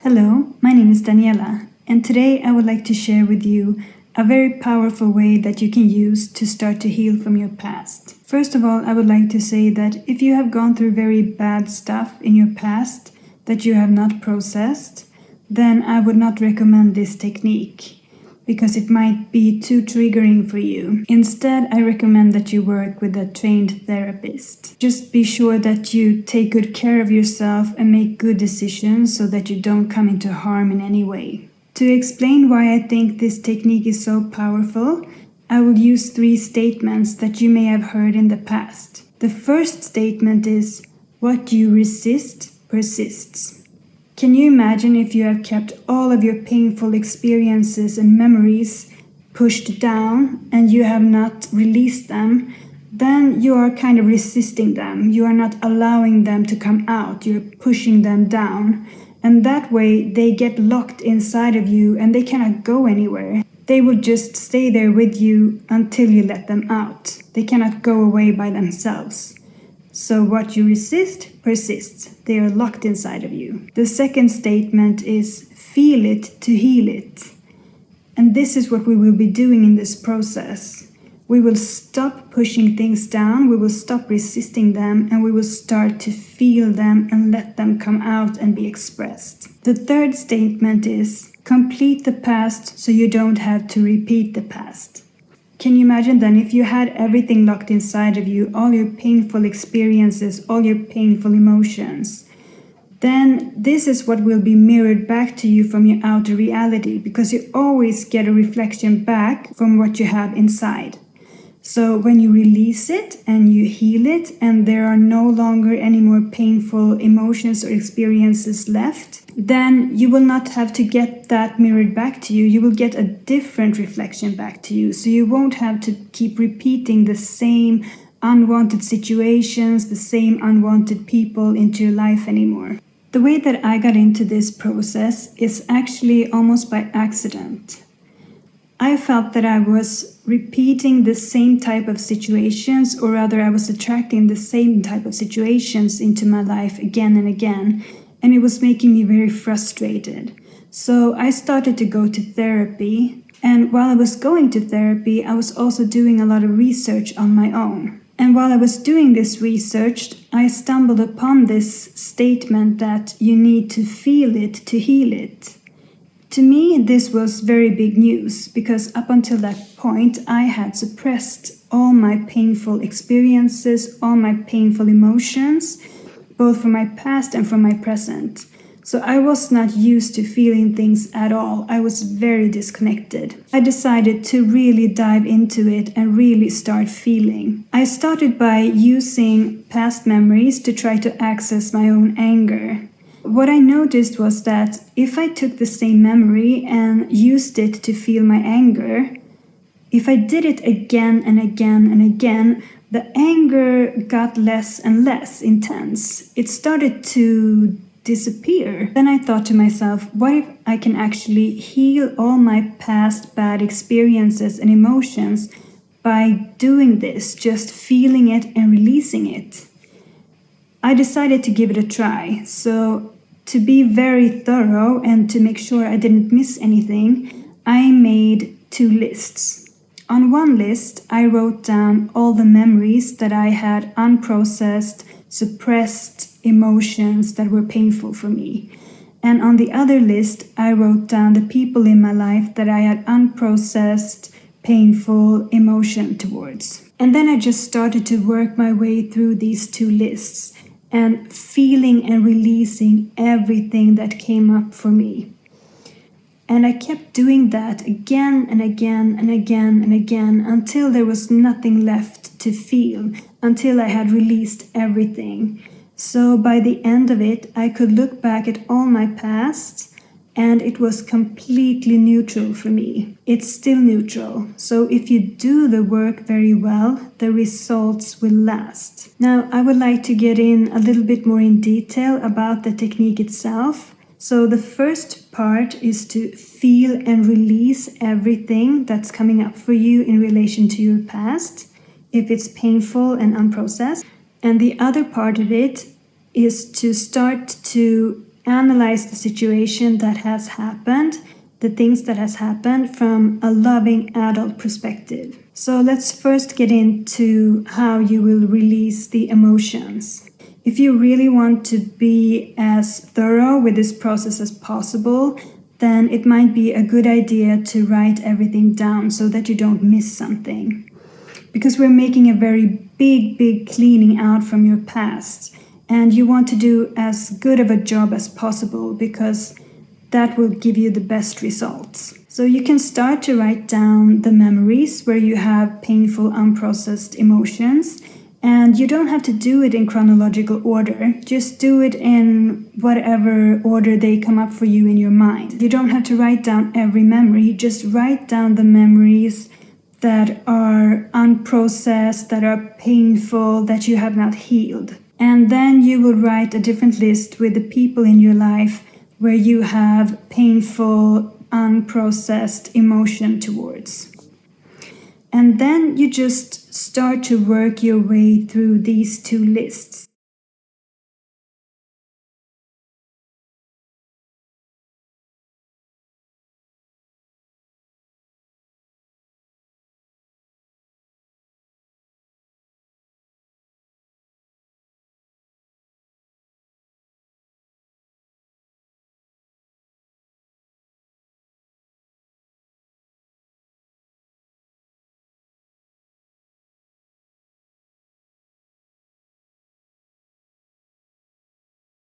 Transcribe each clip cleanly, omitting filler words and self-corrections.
Hello, my name is Daniela, and today I would like to share with you a very powerful way that you can use to start to heal from your past. First of all, I would like to say that if you have gone through very bad stuff in your past that you have not processed, then I would not recommend this technique because it might be too triggering for you. Instead, I recommend that you work with a trained therapist. Just be sure that you take good care of yourself and make good decisions so that you don't come into harm in any way. To explain why I think this technique is so powerful, I will use 3 statements that you may have heard in the past. The first statement is, "What you resist persists." Can you imagine if you have kept all of your painful experiences and memories pushed down and you have not released them? Then you are kind of resisting them. You are not allowing them to come out. You're pushing them down. And that way they get locked inside of you and they cannot go anywhere. They will just stay there with you until you let them out. They cannot go away by themselves. So what you resist persists. They are locked inside of you. The second statement is, "Feel it to heal it." And this is what we will be doing in this process. We will stop pushing things down, we will stop resisting them, and we will start to feel them and let them come out and be expressed. The third statement is, "Complete the past so you don't have to repeat the past." Can you imagine then if you had everything locked inside of you, all your painful experiences, all your painful emotions, then this is what will be mirrored back to you from your outer reality, because you always get a reflection back from what you have inside. So when you release it and you heal it and there are no longer any more painful emotions or experiences left, then you will not have to get that mirrored back to you. You will get a different reflection back to you. So you won't have to keep repeating the same unwanted situations, the same unwanted people into your life anymore. The way that I got into this process is actually almost by accident. I felt that I was repeating the same type of situations, or rather I was attracting the same type of situations into my life again and again, and it was making me very frustrated. So I started to go to therapy, and while I was going to therapy, I was also doing a lot of research on my own. And while I was doing this research, I stumbled upon this statement that you need to feel it to heal it. To me, this was very big news, because up until that point, I had suppressed all my painful experiences, all my painful emotions, both from my past and from my present. So I was not used to feeling things at all. I was very disconnected. I decided to really dive into it and really start feeling. I started by using past memories to try to access my own anger. What I noticed was that if I took the same memory and used it to feel my anger, if I did it again and again and again, the anger got less and less intense. It started to disappear. Then I thought to myself, what if I can actually heal all my past bad experiences and emotions by doing this, just feeling it and releasing it? I decided to give it a try. So to be very thorough and to make sure I didn't miss anything, I made 2 lists. On one list, I wrote down all the memories that I had unprocessed, suppressed emotions that were painful for me. And on the other list, I wrote down the people in my life that I had unprocessed, painful emotion towards. And then I just started to work my way through these 2 lists and feeling and releasing everything that came up for me. And I kept doing that again and again and again and again until there was nothing left to feel, until I had released everything. So by the end of it, I could look back at all my past and it was completely neutral for me. It's still neutral. So if you do the work very well, the results will last. Now, I would like to get in a little bit more in detail about the technique itself. So the first part is to feel and release everything that's coming up for you in relation to your past, if it's painful and unprocessed. And the other part of it is to start to analyze the situation that has happened, the things that has happened from a loving adult perspective. So let's first get into how you will release the emotions. If you really want to be as thorough with this process as possible, then it might be a good idea to write everything down so that you don't miss something. Because we're making a very big cleaning out from your past, and you want to do as good of a job as possible because that will give you the best results. So you can start to write down the memories where you have painful, unprocessed emotions. And you don't have to do it in chronological order. Just do it in whatever order they come up for you in your mind. You don't have to write down every memory. Just write down the memories that are unprocessed, that are painful, that you have not healed. And then you will write a different list with the people in your life where you have painful, unprocessed emotion towards. And then you just start to work your way through these two lists.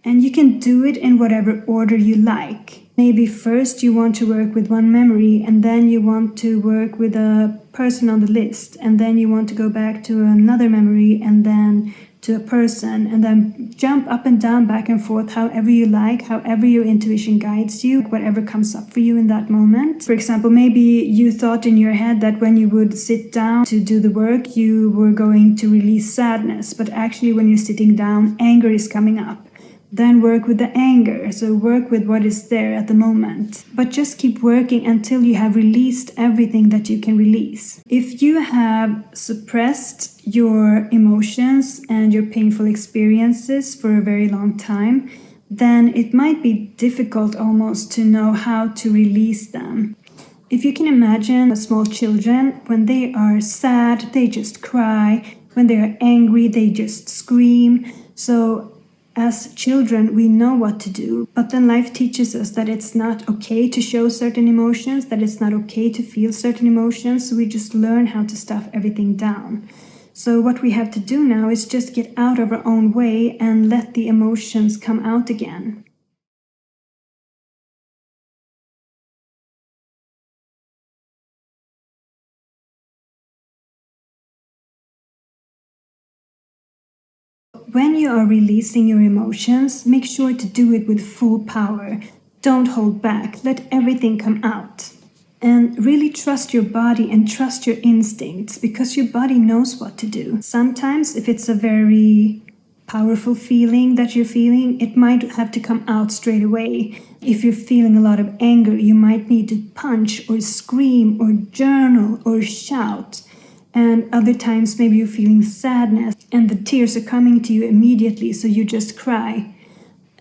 And you can do it in whatever order you like. Maybe first you want to work with one memory, and then you want to work with a person on the list, and then you want to go back to another memory, and then to a person, and then jump up and down, back and forth, however you like, however your intuition guides you, whatever comes up for you in that moment. For example, maybe you thought in your head that when you would sit down to do the work, you were going to release sadness, but actually when you're sitting down, anger is coming up. Then work with the anger, so work with what is there at the moment. But just keep working until you have released everything that you can release. If you have suppressed your emotions and your painful experiences for a very long time, then it might be difficult almost to know how to release them. If you can imagine small children, when they are sad, they just cry. When they are angry, they just scream. So as children, we know what to do, but then life teaches us that it's not okay to show certain emotions, that it's not okay to feel certain emotions, so we just learn how to stuff everything down. So what we have to do now is just get out of our own way and let the emotions come out again. When you are releasing your emotions, make sure to do it with full power. Don't hold back. Let everything come out. And really trust your body and trust your instincts, because your body knows what to do. Sometimes, if it's a very powerful feeling that you're feeling, it might have to come out straight away. If you're feeling a lot of anger, you might need to punch or scream or journal or shout. And other times, maybe you're feeling sadness and the tears are coming to you immediately, so you just cry.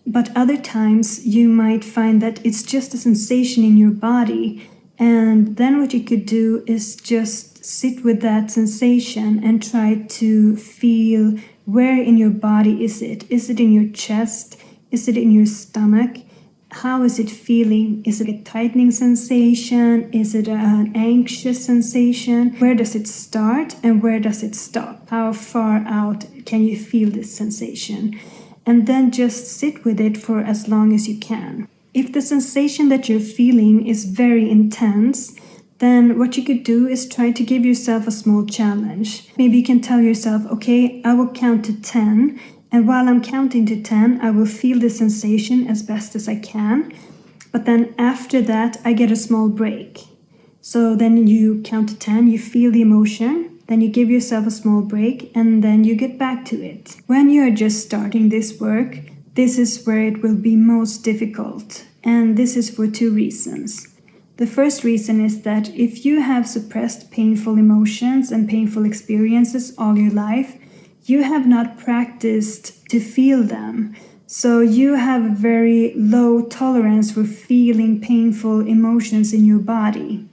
But other times, you might find that it's just a sensation in your body. And then what you could do is just sit with that sensation and try to feel where in your body is it? Is it in your chest? Is it in your stomach? How is it feeling? Is it a tightening sensation? Is it an anxious sensation? Where does it start and where does it stop? How far out can you feel this sensation? And then just sit with it for as long as you can. If the sensation that you're feeling is very intense, then what you could do is try to give yourself a small challenge. Maybe you can tell yourself, okay, I will count to 10. And while I'm counting to 10, I will feel the sensation as best as I can. But then after that, I get a small break. So then you count to 10, you feel the emotion, then you give yourself a small break, and then you get back to it. When you are just starting this work, this is where it will be most difficult. And this is for two reasons. The first reason is that if you have suppressed painful emotions and painful experiences all your life, you have not practiced to feel them. So you have a very low tolerance for feeling painful emotions in your body.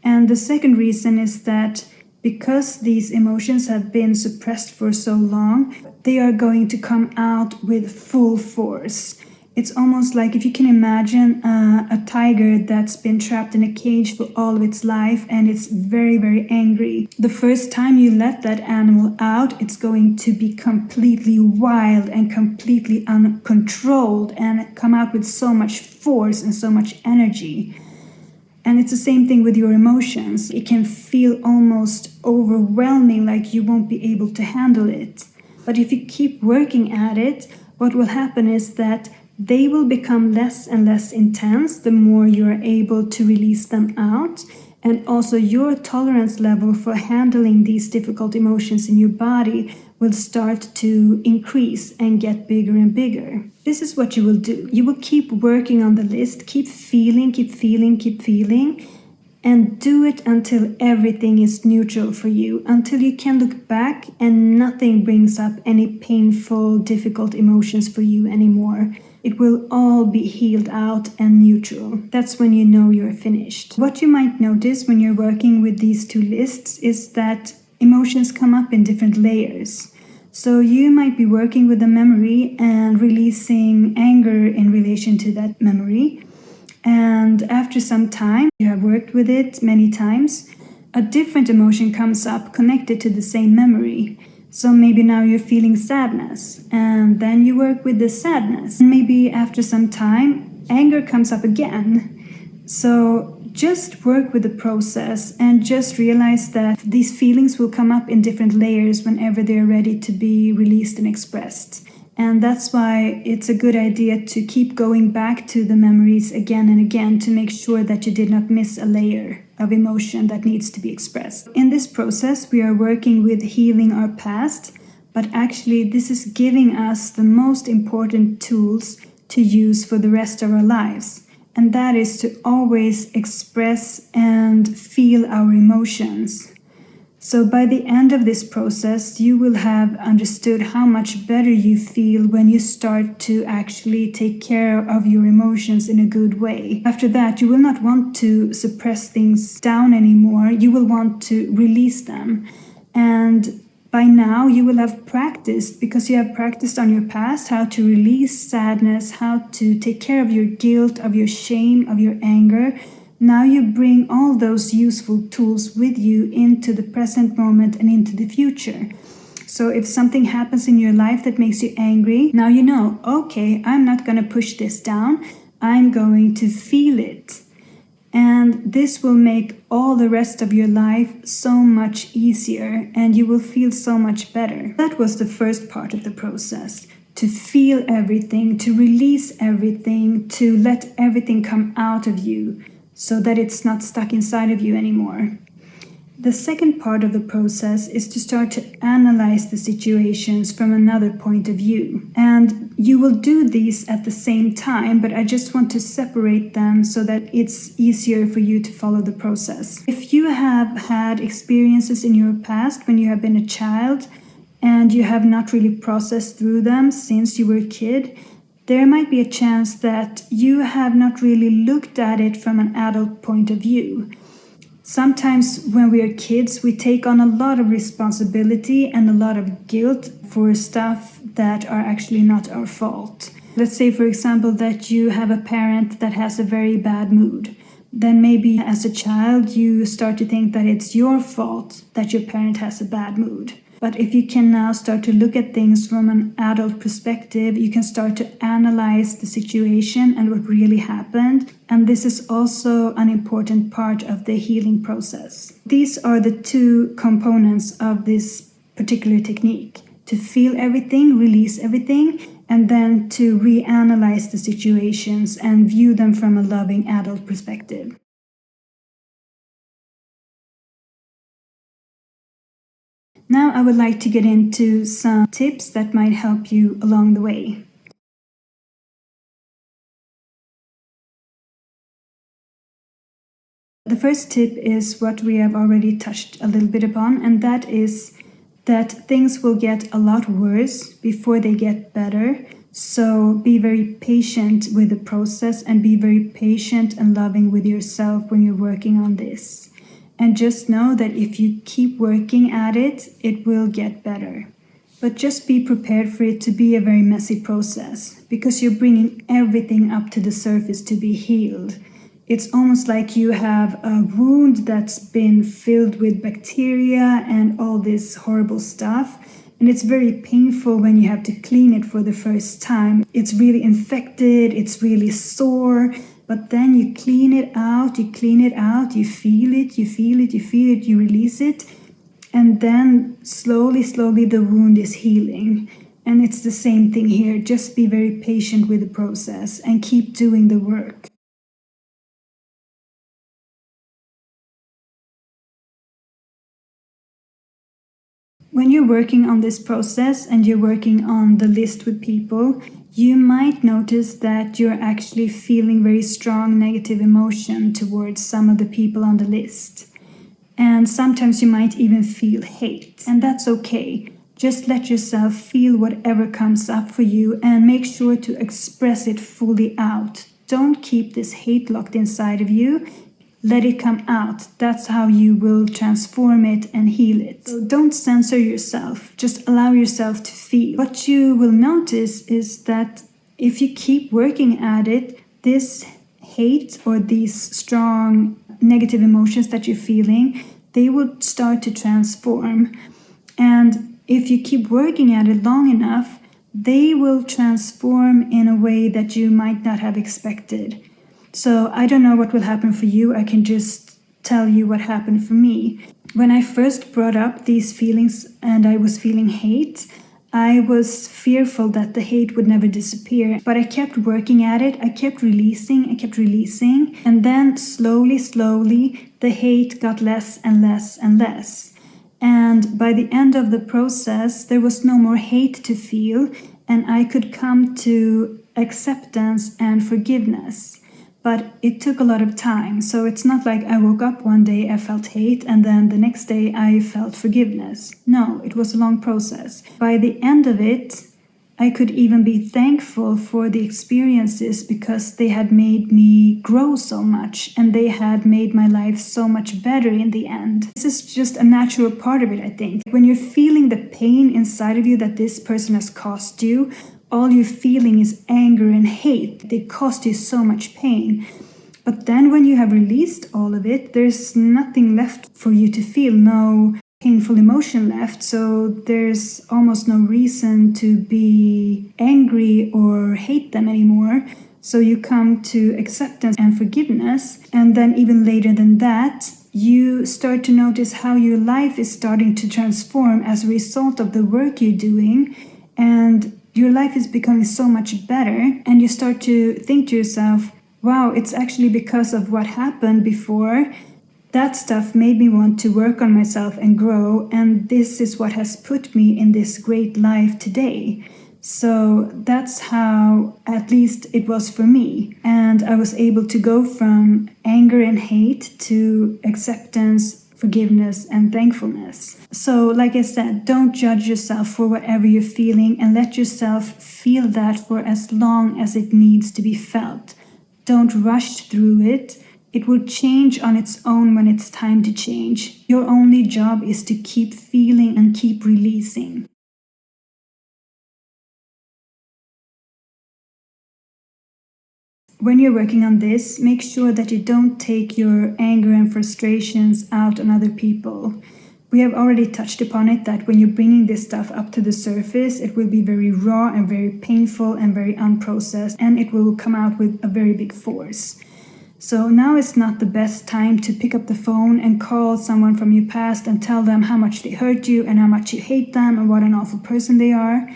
And the second reason is that because these emotions have been suppressed for so long, they are going to come out with full force. It's almost like if you can imagine a tiger that's been trapped in a cage for all of its life and it's very, very angry. The first time you let that animal out, it's going to be completely wild and completely uncontrolled and come out with so much force and so much energy. And it's the same thing with your emotions. It can feel almost overwhelming, like you won't be able to handle it. But if you keep working at it, what will happen is that they will become less and less intense the more you are able to release them out. And also your tolerance level for handling these difficult emotions in your body will start to increase and get bigger and bigger. This is what you will do. You will keep working on the list, keep feeling, and do it until everything is neutral for you, until you can look back and nothing brings up any painful, difficult emotions for you anymore. It will all be healed out and neutral. That's when you know you're finished. What you might notice when you're working with these two lists is that emotions come up in different layers. So you might be working with a memory and releasing anger in relation to that memory. And after some time, you have worked with it many times, a different emotion comes up connected to the same memory. So maybe now you're feeling sadness, and then you work with the sadness. And maybe after some time, anger comes up again. So just work with the process and just realize that these feelings will come up in different layers whenever they're ready to be released and expressed. And that's why it's a good idea to keep going back to the memories again and again to make sure that you did not miss a layer of emotion that needs to be expressed. In this process, we are working with healing our past, but actually this is giving us the most important tools to use for the rest of our lives. And that is to always express and feel our emotions. So by the end of this process, you will have understood how much better you feel when you start to actually take care of your emotions in a good way. After that, you will not want to suppress things down anymore. You will want to release them. And by now, you will have practiced, because you have practiced on your past, how to release sadness, how to take care of your guilt, of your shame, of your anger. Now you bring all those useful tools with you into the present moment and into the future. So if something happens in your life that makes you angry, now you know, okay, I'm not going to push this down. I'm going to feel it. And this will make all the rest of your life so much easier, and you will feel so much better. That was the first part of the process. To feel everything, to release everything, to let everything come out of you, so that it's not stuck inside of you anymore. The second part of the process is to start to analyze the situations from another point of view. And you will do these at the same time, but I just want to separate them so that it's easier for you to follow the process. If you have had experiences in your past when you have been a child and you have not really processed through them since you were a kid, there might be a chance that you have not really looked at it from an adult point of view. Sometimes when we are kids, we take on a lot of responsibility and a lot of guilt for stuff that are actually not our fault. Let's say, for example, that you have a parent that has a very bad mood. Then maybe as a child, you start to think that it's your fault that your parent has a bad mood. But if you can now start to look at things from an adult perspective, you can start to analyze the situation and what really happened. And this is also an important part of the healing process. These are the two components of this particular technique: to feel everything, release everything, and then to reanalyze the situations and view them from a loving adult perspective. Now I would like to get into some tips that might help you along the way. The first tip is what we have already touched a little bit upon, and that is that things will get a lot worse before they get better. So be very patient with the process and be very patient and loving with yourself when you're working on this. And just know that if you keep working at it, it will get better. But just be prepared for it to be a very messy process because you're bringing everything up to the surface to be healed. It's almost like you have a wound that's been filled with bacteria and all this horrible stuff. And it's very painful when you have to clean it for the first time. It's really infected, it's really sore, but then you clean it out, you feel it, you release it. And then slowly the wound is healing. And it's the same thing here. Just be very patient with the process and keep doing the work. When you're working on this process and you're working on the list with people, you might notice that you're actually feeling very strong negative emotion towards some of the people on the list. And sometimes you might even feel hate. And that's okay. Just let yourself feel whatever comes up for you and make sure to express it fully out. Don't keep this hate locked inside of you. Let it come out. That's how you will transform it and heal it. So don't censor yourself. Just allow yourself to feel. What you will notice is that if you keep working at it, this hate or these strong negative emotions that you're feeling, they will start to transform. And if you keep working at it long enough, they will transform in a way that you might not have expected. So I don't know what will happen for you. I can just tell you what happened for me. When I first brought up these feelings and I was feeling hate, I was fearful that the hate would never disappear. But I kept working at it. I kept releasing. And then slowly, the hate got less and less and less. And by the end of the process, there was no more hate to feel. And I could come to acceptance and forgiveness. But it took a lot of time. So it's not like I woke up one day, I felt hate, and then the next day I felt forgiveness. No, it was a long process. By the end of it, I could even be thankful for the experiences because they had made me grow so much and they had made my life so much better in the end. This is just a natural part of it, I think. When you're feeling the pain inside of you that this person has caused you, all you're feeling is anger and hate. They caused you so much pain. But then when you have released all of it, there's nothing left for you to feel, no painful emotion left. So there's almost no reason to be angry or hate them anymore. So you come to acceptance and forgiveness. And then even later than that, you start to notice how your life is starting to transform as a result of the work you're doing. And your life is becoming so much better, and you start to think to yourself, wow, it's actually because of what happened before. That stuff made me want to work on myself and grow, and this is what has put me in this great life today. So that's how, at least it was for me. And I was able to go from anger and hate to acceptance, forgiveness, and thankfulness. So, like I said, don't judge yourself for whatever you're feeling and let yourself feel that for as long as it needs to be felt. Don't rush through it. It will change on its own when it's time to change. Your only job is to keep feeling and keep releasing. When you're working on this, make sure that you don't take your anger and frustrations out on other people. We have already touched upon it that when you're bringing this stuff up to the surface, it will be very raw and very painful and very unprocessed, and it will come out with a very big force. So now is not the best time to pick up the phone and call someone from your past and tell them how much they hurt you and how much you hate them and what an awful person they are.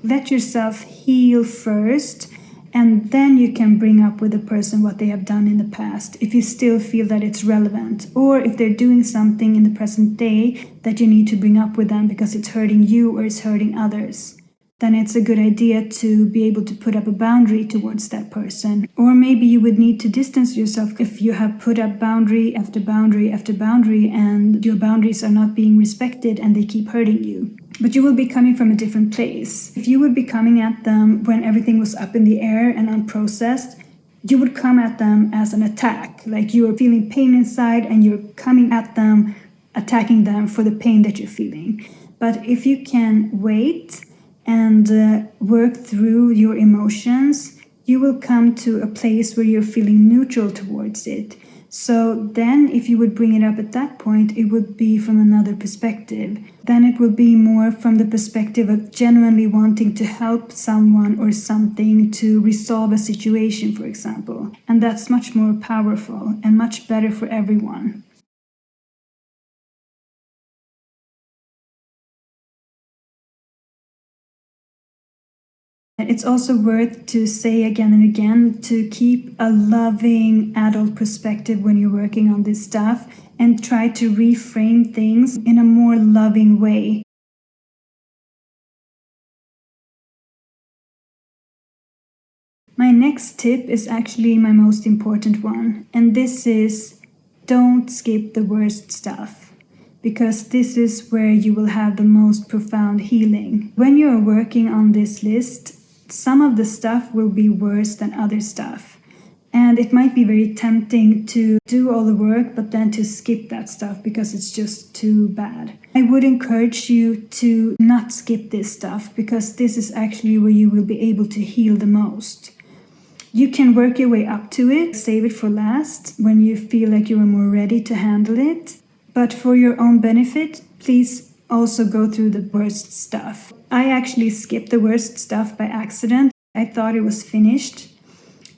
Let yourself heal first, and then you can bring up with the person what they have done in the past if you still feel that it's relevant, or if they're doing something in the present day that you need to bring up with them because it's hurting you or it's hurting others. Then it's a good idea to be able to put up a boundary towards that person. Or maybe you would need to distance yourself if you have put up boundary after boundary after boundary and your boundaries are not being respected and they keep hurting you. but you will be coming from a different place. If you would be coming at them when everything was up in the air and unprocessed, you would come at them as an attack, like you are feeling pain inside and you're coming at them, attacking them for the pain that you're feeling. But if you can wait and work through your emotions, you will come to a place where you're feeling neutral towards it. So then if you would bring it up at that point, it would be from another perspective. Then it will be more from the perspective of genuinely wanting to help someone or something to resolve a situation, for example. And that's much more powerful and much better for everyone. It's also worth to say again and again to keep a loving adult perspective when you're working on this stuff and try to reframe things in a more loving way. My next tip is actually my most important one, and this is don't skip the worst stuff, because this is where you will have the most profound healing. When you're working on this list, some of the stuff will be worse than other stuff. And it might be very tempting to do all the work, but then to skip that stuff because it's just too bad. I would encourage you to not skip this stuff, because this is actually where you will be able to heal the most. You can work your way up to it, save it for last, when you feel like you are more ready to handle it. But for your own benefit, please also go through the worst stuff. I actually skipped the worst stuff by accident. I thought it was finished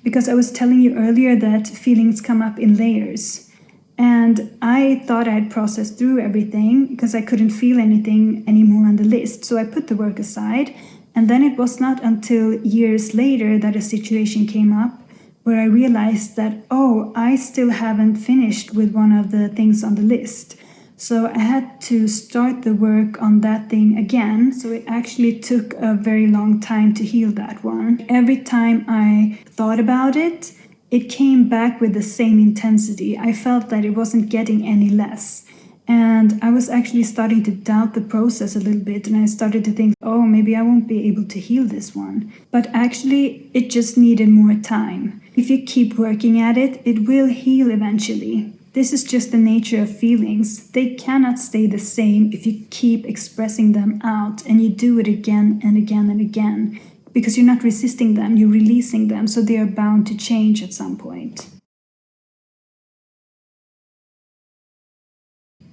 because I was telling you earlier that feelings come up in layers. And I thought I had processed through everything because I couldn't feel anything anymore on the list. So I put the work aside. And then it was not until years later that a situation came up where I realized that, oh, I still haven't finished with one of the things on the list. So I had to start the work on that thing again. So it actually took a very long time to heal that one. Every time I thought about it, it came back with the same intensity. I felt that it wasn't getting any less. And I was actually starting to doubt the process a little bit, and I started to think, oh, maybe I won't be able to heal this one. But actually, it just needed more time. If you keep working at it, it will heal eventually. This is just the nature of feelings. They cannot stay the same if you keep expressing them out and you do it again and again and again. Because you're not resisting them, you're releasing them, so they are bound to change at some point.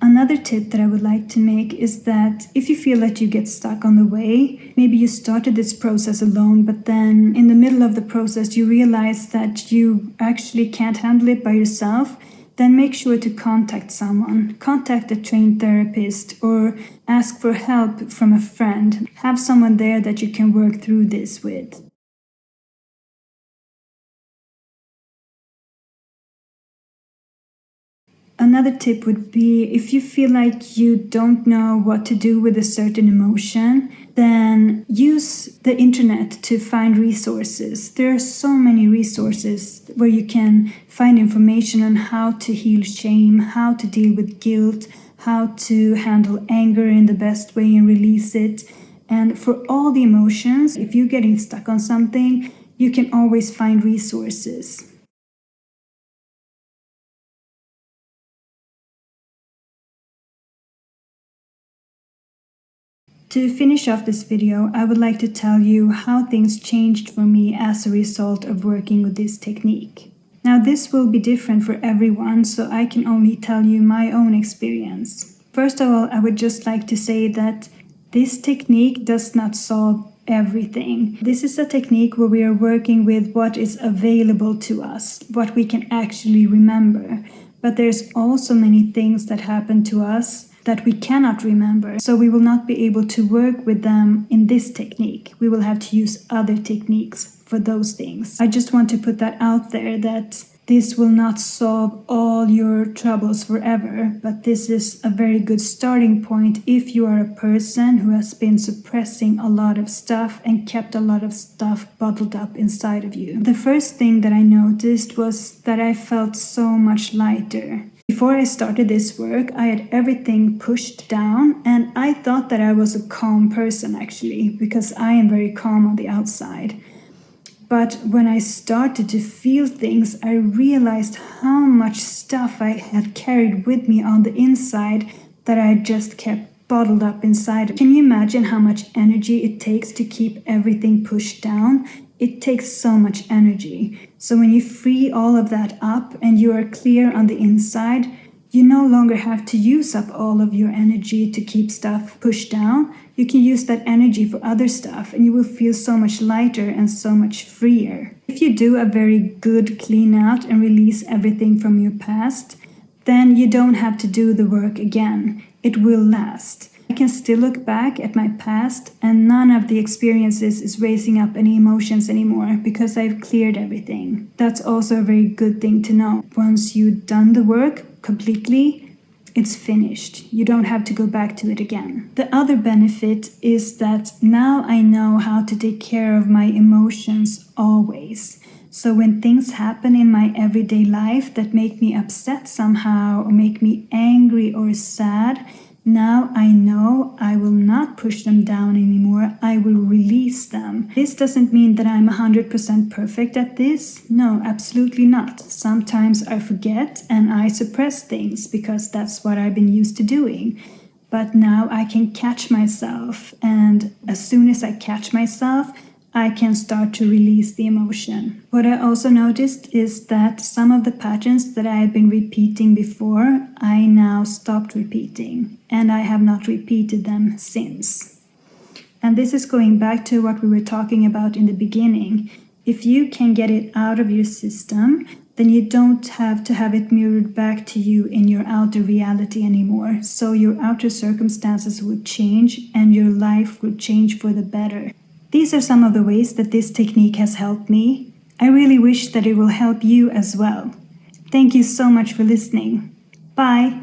Another tip that I would like to make is that if you feel that you get stuck on the way, maybe you started this process alone, but then in the middle of the process you realize that you actually can't handle it by yourself, then make sure to contact someone. Contact a trained therapist or ask for help from a friend. Have someone there that you can work through this with. Another tip would be, if you feel like you don't know what to do with a certain emotion, then use the internet to find resources. There are so many resources where you can find information on how to heal shame, how to deal with guilt, how to handle anger in the best way and release it. And for all the emotions, if you're getting stuck on something, you can always find resources. To finish off this video, I would like to tell you how things changed for me as a result of working with this technique. Now, this will be different for everyone, so I can only tell you my own experience. First of all, I would just like to say that this technique does not solve everything. This is a technique where we are working with what is available to us, what we can actually remember. But there's also many things that happen to us that we cannot remember, so we will not be able to work with them in this technique. We will have to use other techniques for those things. I just want to put that out there, that this will not solve all your troubles forever, but this is a very good starting point if you are a person who has been suppressing a lot of stuff and kept a lot of stuff bottled up inside of you. The first thing that I noticed was that I felt so much lighter. Before I started this work, I had everything pushed down, and I thought that I was a calm person actually, because I am very calm on the outside. But when I started to feel things, I realized how much stuff I had carried with me on the inside that I just kept bottled up inside. Can you imagine how much energy it takes to keep everything pushed down? It takes so much energy. So when you free all of that up and you are clear on the inside, you no longer have to use up all of your energy to keep stuff pushed down. You can use that energy for other stuff and you will feel so much lighter and so much freer. If you do a very good clean out and release everything from your past, then you don't have to do the work again. It will last. I can still look back at my past and none of the experiences is raising up any emotions anymore because I've cleared everything. That's also a very good thing to know. Once you've done the work completely, it's finished. You don't have to go back to it again. The other benefit is that now I know how to take care of my emotions always. So when things happen in my everyday life that make me upset somehow or make me angry or sad, now I know I will not push them down anymore. I will release them. This doesn't mean that I'm 100% perfect at this. No, absolutely not. Sometimes I forget and I suppress things because that's what I've been used to doing. But now I can catch myself, and as soon as I catch myself, I can start to release the emotion. What I also noticed is that some of the patterns that I had been repeating before, I now stopped repeating, and I have not repeated them since. And this is going back to what we were talking about in the beginning. If you can get it out of your system, then you don't have to have it mirrored back to you in your outer reality anymore. So your outer circumstances will change and your life will change for the better. These are some of the ways that this technique has helped me. I really wish that it will help you as well. Thank you so much for listening. Bye!